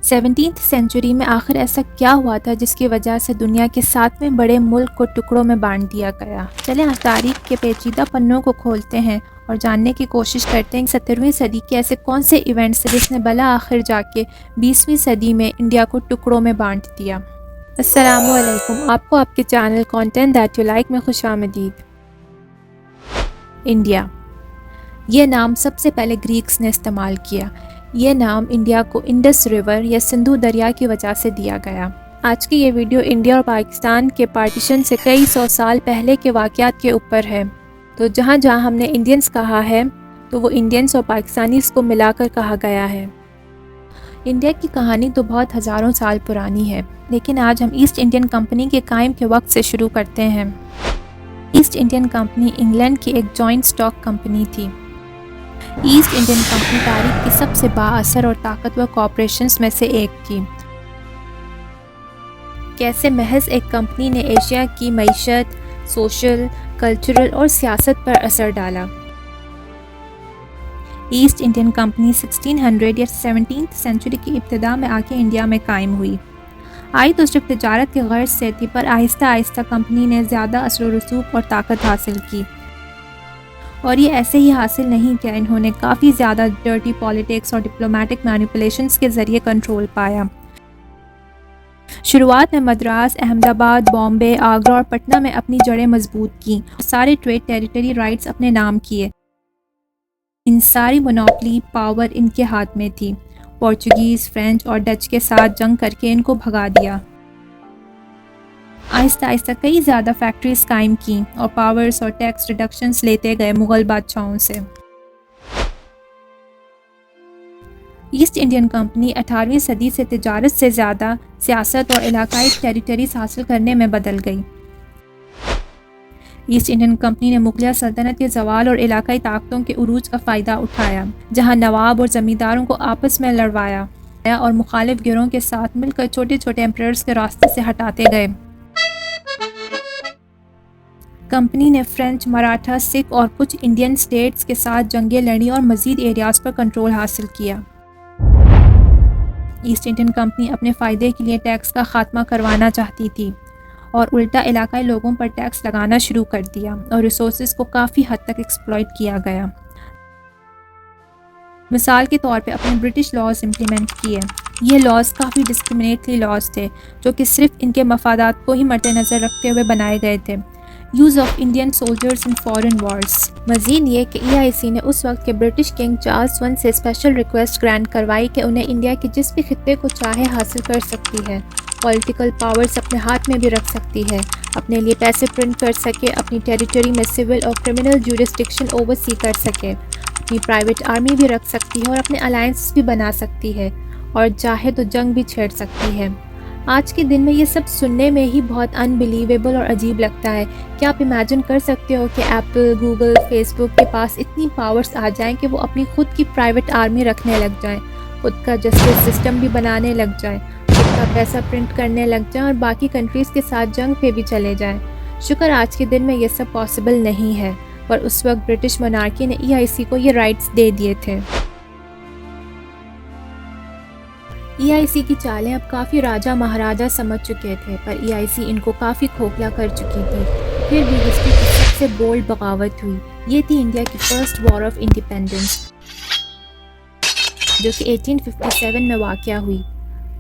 17ویں century میں آخر ایسا کیا ہوا تھا جس کی وجہ سے دنیا کے 7ویں بڑے ملک کو ٹکڑوں میں بانٹ دیا گیا؟ چلیں آج تاریخ کے پیچیدہ پنوں کو کھولتے ہیں اور جاننے کی کوشش کرتے ہیں کہ 17ویں صدی کے ایسے کون سے ایونٹس جس نے بالآخر جا کے 20ویں صدی میں انڈیا کو ٹکڑوں میں بانٹ دیا۔ السلام علیکم، آپ کو آپ کے channel content that you like میں خوش آمدید۔ انڈیا، یہ نام سب سے پہلے گریکس نے استعمال کیا۔ یہ نام انڈیا کو انڈس ریور یا سندھو دریا کی وجہ سے دیا گیا۔ آج کی یہ ویڈیو انڈیا اور پاکستان کے پارٹیشن سے کئی سو سال پہلے کے واقعات کے اوپر ہے۔ تو جہاں جہاں ہم نے انڈینز کہا ہے تو وہ انڈینز اور پاکستانیز کو ملا کر کہا گیا ہے۔ انڈیا کی کہانی تو بہت ہزاروں سال پرانی ہے، لیکن آج ہم ایسٹ انڈین کمپنی کے قائم کے وقت سے شروع کرتے ہیں۔ ایسٹ انڈین کمپنی انگلینڈ کی ایک جوائنٹ اسٹاک کمپنی تھی۔ ایسٹ انڈین کمپنی تاریخ کی سب سے بااثر اور طاقتور کارپوریشنز میں سے ایک تھی۔ کیسے محض ایک کمپنی نے ایشیا کی معیشت، سوشل، کلچرل اور سیاست پر اثر ڈالا۔ ایسٹ انڈین کمپنی 1600 یا 17ویں سینچری کی ابتدا میں آ کے انڈیا میں قائم ہوئی۔ آئی تو صرف تجارت کے غرض سے تھی، پر آہستہ آہستہ کمپنی نے زیادہ اثر و رسوخ اور طاقت حاصل کی، اور یہ ایسے ہی حاصل نہیں کیا، انہوں نے کافی زیادہ ڈرٹی پالیٹکس اور ڈپلومیٹک مینیپولیشنز کے ذریعے کنٹرول پایا۔ شروعات میں مدراس، احمد آباد، بامبے، آگرہ اور پٹنہ میں اپنی جڑیں مضبوط کیں، سارے ٹریڈ ٹیریٹری رائٹس اپنے نام کیے۔ ان ساری مونوپلی پاور ان کے ہاتھ میں تھی۔ پورچوگیز، فرینچ اور ڈچ کے ساتھ جنگ کر کے ان کو بھگا دیا۔ آہستہ آہستہ کئی زیادہ فیکٹریز قائم کیں اور پاورز اور ٹیکس ریڈکشنز لیتے گئے مغل بادشاہوں سے۔ ایسٹ انڈین کمپنی 18ویں صدی سے تجارت سے زیادہ سیاست اور علاقائی ٹیریٹریز حاصل کرنے میں بدل گئی۔ ایسٹ انڈین کمپنی نے مغلیہ سلطنت کے زوال اور علاقائی طاقتوں کے عروج کا فائدہ اٹھایا، جہاں نواب اور زمینداروں کو آپس میں لڑوایا اور مخالف گروہوں کے ساتھ مل کر چھوٹے چھوٹے ایمپررز کے راستے سے ہٹاتے گئے۔ کمپنی نے فرینچ، مراٹھا، سکھ اور کچھ انڈین اسٹیٹس کے ساتھ جنگیں لڑیں اور مزید ایریاز پر کنٹرول حاصل کیا۔ ایسٹ انڈین کمپنی اپنے فائدے کے لیے ٹیکس کا خاتمہ کروانا چاہتی تھی اور الٹا علاقائی لوگوں پر ٹیکس لگانا شروع کر دیا، اور ریسورسز کو کافی حد تک ایکسپلائٹ کیا گیا۔ مثال کے طور پہ اپنے برٹش لاز امپلیمنٹ کیے۔ یہ لاز کافی ڈسکریمنیٹری لاز تھے، جو کہ صرف ان کے مفادات کو ہی مد نظر رکھتے ہوئے بنائے گئے تھے۔ Use of Indian soldiers in foreign wars. مزید یہ کہ EIC نے اس وقت کے برٹش کنگ چارلس I سے اسپیشل ریکویسٹ گرانٹ کروائی کہ انہیں انڈیا کے جس بھی خطے کو چاہے حاصل کر سکتی ہے، پولیٹیکل پاورز اپنے ہاتھ میں بھی رکھ سکتی ہے، اپنے لیے پیسے پرنٹ کر سکے، اپنی ٹیریٹری میں سول اور کرمنل جورسڈکشن اوورسی کر سکے، اپنی پرائیویٹ آرمی بھی رکھ سکتی ہے اور اپنے الائنس بھی بنا سکتی ہے، اور چاہے تو جنگ بھی چھیڑ سکتی ہے۔ آج کے دن میں یہ سب سننے میں ہی بہت انبلیویبل اور عجیب لگتا ہے۔ کیا آپ امیجن کر سکتے ہو کہ ایپل، گوگل، فیس بک کے پاس اتنی پاورز آ جائیں کہ وہ اپنی خود کی پرائیویٹ آرمی رکھنے لگ جائیں، خود کا جسٹس سسٹم بھی بنانے لگ جائیں، خود کا پیسہ پرنٹ کرنے لگ جائیں اور باقی کنٹریز کے ساتھ جنگ پہ بھی چلے جائیں؟ شکر آج کے دن میں یہ سب پاسبل نہیں ہے، پر اس وقت برٹش مونارکی نے EIC کو یہ رائٹس دے دیے تھے۔ EIC کی چالیں اب کافی راجہ مہاراجہ سمجھ چکے تھے، پر EIC ان کو کافی کھوکھلا کر چکی تھی۔ پھر بھی ہسٹری کی سب سے بولڈ بغاوت ہوئی۔ یہ تھی انڈیا کی فرسٹ وار آف انڈیپینڈنس، جو کہ 1857 میں واقع ہوئی۔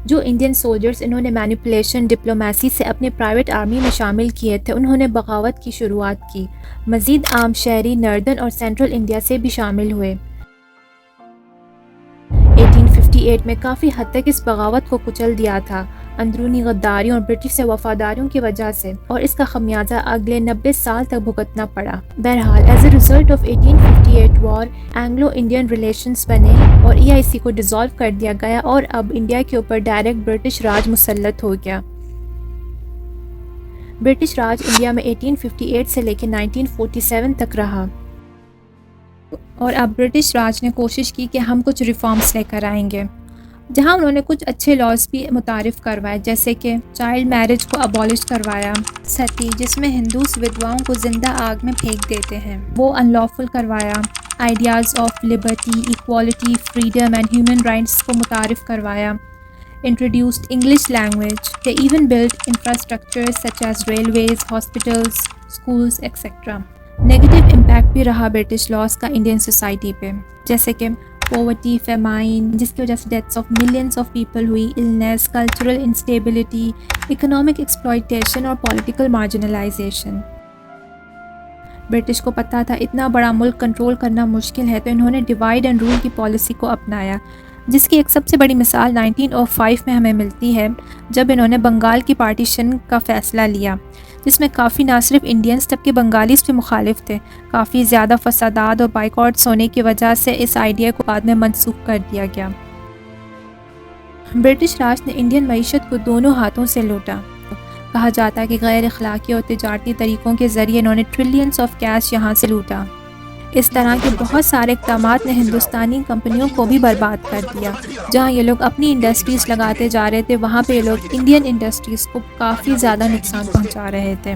جو انڈین سولجرز انہوں نے مینیپولیشن، ڈپلومیسی سے اپنے پرائیویٹ آرمی میں شامل کیے تھے، انہوں نے بغاوت کی شروعات کی۔ مزید عام شہری ناردرن اور سینٹرل انڈیا سے بھی شامل ہوئے۔ 1858 میں کافی حد تک اس بغاوت کو کچل دیا تھا، اندرونی غداریوں اور برٹش سے وفاداریوں کی وجہ سے، اور اس کا خمیازہ اگلے 90 سال تک بھگتنا پڑا۔ بہرحال as a result of 1858 war, Anglo Indian relations بنے اور EIC کو ڈیزالو کر دیا گیا، اور اب انڈیا کے اوپر ڈائریکٹ برٹش راج مسلط ہو گیا۔ برٹش راج انڈیا میں 1858 سے لے کے 1947 تک رہا، اور اب برٹش راج نے کوشش کی کہ ہم کچھ ریفارمز لے کر آئیں گے، جہاں انہوں نے کچھ اچھے لاز بھی متعارف کروائے، جیسے کہ چائلڈ میرج کو ابالش کروایا، ستی جس میں ہندوز ودواؤں کو زندہ آگ میں پھینک دیتے ہیں، وہ ان لافل کروایا، ideas of Liberty, equality, freedom and human rights کو متعارف کروایا، introduced English language. They even built infrastructures such as railways, hospitals, schools, etc. Negative impact بھی رہا برٹش لاس کا انڈین سوسائٹی پہ، جیسے کہ پاورٹی، فیمائن جس کی وجہ سے deaths of millions of people ہوئی، illness, cultural instability, economic exploitation اور پولیٹیکل مارجنلائزیشن۔ برٹش کو پتہ تھا اتنا بڑا ملک کنٹرول کرنا مشکل ہے، تو انہوں نے ڈیوائڈ اینڈ رول کی پالیسی کو اپنایا، جس کی ایک سب سے بڑی مثال 1905 میں ہمیں ملتی ہے، جب انہوں نے بنگال کی پارٹیشن کا فیصلہ لیا، جس میں کافی نہ صرف انڈینز جبکہ بنگالیز بھی مخالف تھے۔ کافی زیادہ فسادات اور بائیکاٹس ہونے کی وجہ سے اس آئیڈیا کو بعد میں منسوخ کر دیا گیا۔ برٹش راج نے انڈین معیشت کو دونوں ہاتھوں سے لوٹا۔ کہا جاتا ہے کہ غیر اخلاقی اور تجارتی طریقوں کے ذریعے انہوں نے ٹریلینز آف کیش یہاں سے لوٹا۔ اس طرح کے بہت سارے اقدامات نے ہندوستانی کمپنیوں کو بھی برباد کر دیا۔ جہاں یہ لوگ اپنی انڈسٹریز لگاتے جا رہے تھے، وہاں پہ یہ لوگ انڈین انڈسٹریز کو کافی زیادہ نقصان پہنچا رہے تھے۔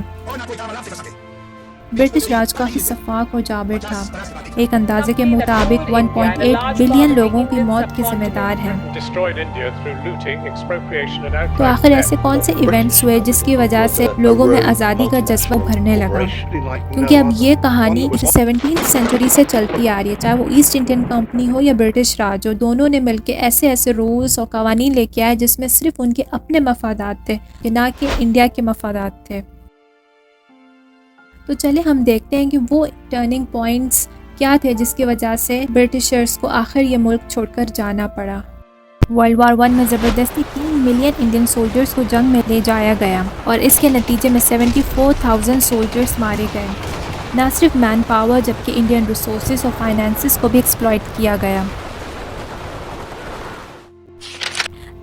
برٹش راج کافی شفاف اور جابر تھا، ایک اندازے کے مطابق 1.8 بلین لوگوں کی موت کے ذمہ دار ہے۔ تو آخر ایسے کون سے ایونٹس ہوئے جس کی وجہ سے لوگوں میں آزادی کا جذبہ بھرنے لگا؟ کیونکہ اب یہ کہانی 17ویں سینچری سے چلتی آ رہی ہے، چاہے وہ ایسٹ انڈین کمپنی ہو یا برٹش راج ہو، دونوں نے مل کے ایسے رولز اور قوانین لے کے آئے جس میں صرف ان کے اپنے مفادات تھے، نہ کہ انڈیا کے مفادات تھے۔ تو چلے ہم دیکھتے ہیں کہ وہ ٹرننگ پوائنٹس کیا تھے جس کی وجہ سے برٹشرز کو آخر یہ ملک چھوڑ کر جانا پڑا۔ ورلڈ وار 1 میں زبردستی 3 ملین انڈین سولجرز کو جنگ میں لے جایا گیا اور اس کے نتیجے میں 74,000 سولجرز مارے گئے۔ نہ صرف مین پاور جبکہ انڈین ریسورسز اور فائنانسز کو بھی ایکسپلائٹ کیا گیا۔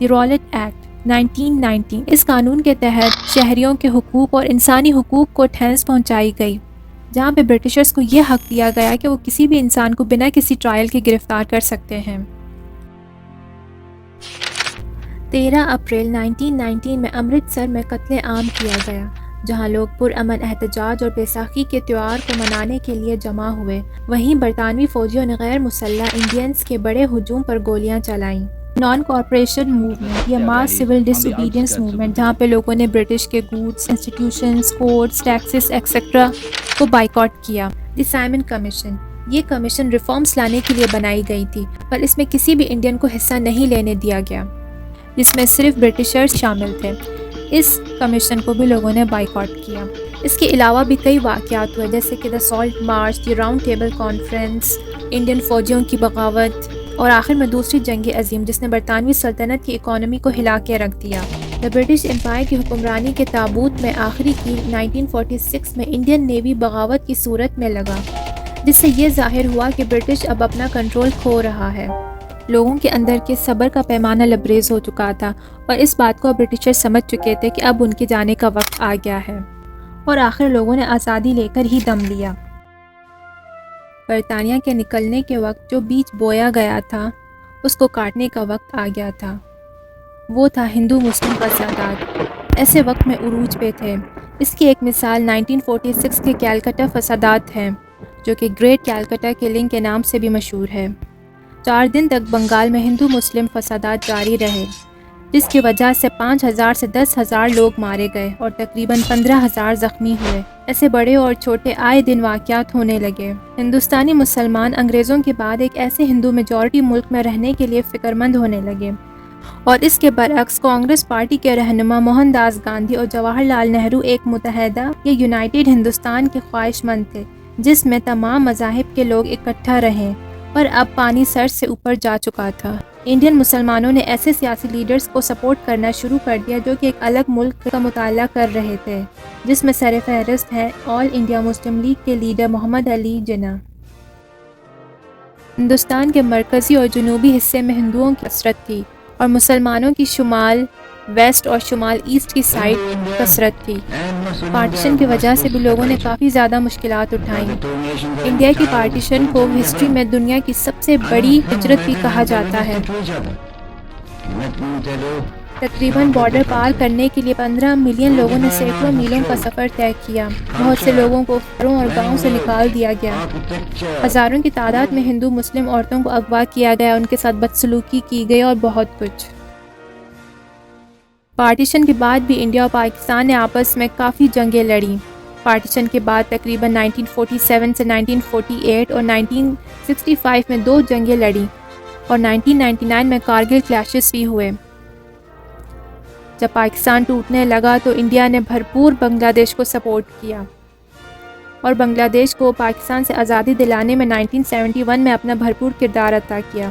دی رولٹ ایکٹ 1919، اس قانون کے تحت شہریوں کے حقوق اور انسانی حقوق کو ٹھیس پہنچائی گئی، جہاں پہ برٹشرز کو یہ حق دیا گیا کہ وہ کسی بھی انسان کو بنا کسی ٹرائل کے گرفتار کر سکتے ہیں۔ 13 اپریل 1919 میں امرتسر میں قتل عام کیا گیا، جہاں لوگ پرامن احتجاج اور بیساکھی کے تہوار کو منانے کے لیے جمع ہوئے۔ وہیں برطانوی فوجیوں نے غیر مسلح انڈینز کے بڑے ہجوم پر گولیاں چلائیں۔ نان کارپوریشن موومنٹ یا ماس سول ڈس اوبیڈینس موومنٹ، جہاں پہ لوگوں نے برٹش کے goods, institutions, courts, taxes etcetera کو بائیکاٹ کیا۔ دی سائمن کمیشن، یہ کمیشن ریفارمز لانے کے لیے بنائی گئی تھی، پر اس میں کسی بھی انڈین کو حصہ نہیں لینے دیا گیا، جس میں صرف برٹشرز شامل تھے۔ اس کمیشن کو بھی لوگوں نے بائیکاٹ کیا۔ اس کے علاوہ بھی کئی واقعات ہوئے، جیسے کہ دا سالٹ مارچ، دی راؤنڈ ٹیبل کانفرنس، انڈین فوجیوں کی بغاوت اور آخر میں دوسری جنگ عظیم، جس نے برطانوی سلطنت کی اکانومی کو ہلا کے رکھ دیا۔ دا برٹش امپائر کی حکمرانی کے تابوت میں آخری کیل 1946 میں انڈین نیوی بغاوت کی صورت میں لگا، جس سے یہ ظاہر ہوا کہ برٹش اب اپنا کنٹرول کھو رہا ہے۔ لوگوں کے اندر کے صبر کا پیمانہ لبریز ہو چکا تھا اور اس بات کو برٹشر سمجھ چکے تھے کہ اب ان کے جانے کا وقت آ گیا ہے، اور آخر لوگوں نے آزادی لے کر ہی دم لیا۔ برطانیہ کے نکلنے کے وقت جو بیج بویا گیا تھا اس کو کاٹنے کا وقت آ گیا تھا، وہ تھا ہندو مسلم فسادات۔ ایسے وقت میں عروج پہ تھے۔ اس کی ایک مثال 1946 کے کیلکٹا فسادات ہیں، جو کہ گریٹ کیلکٹا کلنگ کے نام سے بھی مشہور ہے۔ 4 دن تک بنگال میں ہندو مسلم فسادات جاری رہے، جس کی وجہ سے 5,000 سے 10,000 لوگ مارے گئے اور تقریباً 15,000 زخمی ہوئے۔ ایسے بڑے اور چھوٹے آئے دن واقعات ہونے لگے۔ ہندوستانی مسلمان انگریزوں کے بعد ایک ایسے ہندو میجورٹی ملک میں رہنے کے لیے فکر مند ہونے لگے، اور اس کے برعکس کانگریس پارٹی کے رہنما موہن داس گاندھی اور جواہر لال نہرو ایک متحدہ یا یونائٹڈ ہندوستان کے خواہش مند تھے، جس میں تمام مذاہب کے لوگ اکٹھا رہیں، پر اب پانی سر سے اوپر جا چکا تھا۔ انڈین مسلمانوں نے ایسے سیاسی لیڈرز کو سپورٹ کرنا شروع کر دیا جو کہ ایک الگ ملک کا مطالبہ کر رہے تھے، جس میں سر فہرست ہے آل انڈیا مسلم لیگ کے لیڈر محمد علی جناح۔ ہندوستان کے مرکزی اور جنوبی حصے میں ہندوؤں کی کثرت تھی اور مسلمانوں کی شمال ویسٹ اور شمال ایسٹ کی سائڈ کثرت تھی۔ پارٹیشن کی وجہ سے بھی لوگوں نے کافی زیادہ مشکلات اٹھائیں۔ انڈیا کی پارٹیشن کو ہسٹری میں دنیا کی سب سے بڑی ہجرت بھی کہا جاتا ہے۔ تقریباً بارڈر پار کرنے کے لیے 15 ملین لوگوں نے سینکڑوں میلوں کا سفر طے کیا۔ بہت سے لوگوں کو گھروں اور گاؤں سے نکال دیا گیا۔ ہزاروں کی تعداد میں ہندو مسلم عورتوں کو اغوا کیا گیا، ان کے ساتھ بدسلوکی کی گئی اور بہت کچھ۔ پارٹیشن کے بعد بھی انڈیا اور پاکستان نے آپس میں کافی جنگیں لڑیں۔ پارٹیشن کے بعد تقریباً 1947 سے 1948 اور 1965 میں 2 جنگیں لڑیں اور 1999 میں کارگل کلیشز بھی ہوئے۔ جب پاکستان ٹوٹنے لگا تو انڈیا نے بھرپور بنگلہ دیش کو سپورٹ کیا اور بنگلہ دیش کو پاکستان سے آزادی دلانے میں 1971 میں اپنا بھرپور کردار ادا کیا۔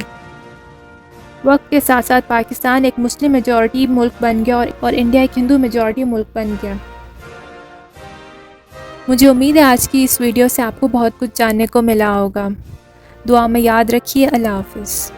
وقت کے ساتھ ساتھ پاکستان ایک مسلم میجورٹی ملک بن گیا اور انڈیا ایک ہندو میجورٹی ملک بن گیا۔ مجھے امید ہے آج کی اس ویڈیو سے آپ کو بہت کچھ جاننے کو ملا ہوگا۔ دعا میں یاد رکھیے۔ اللہ حافظ۔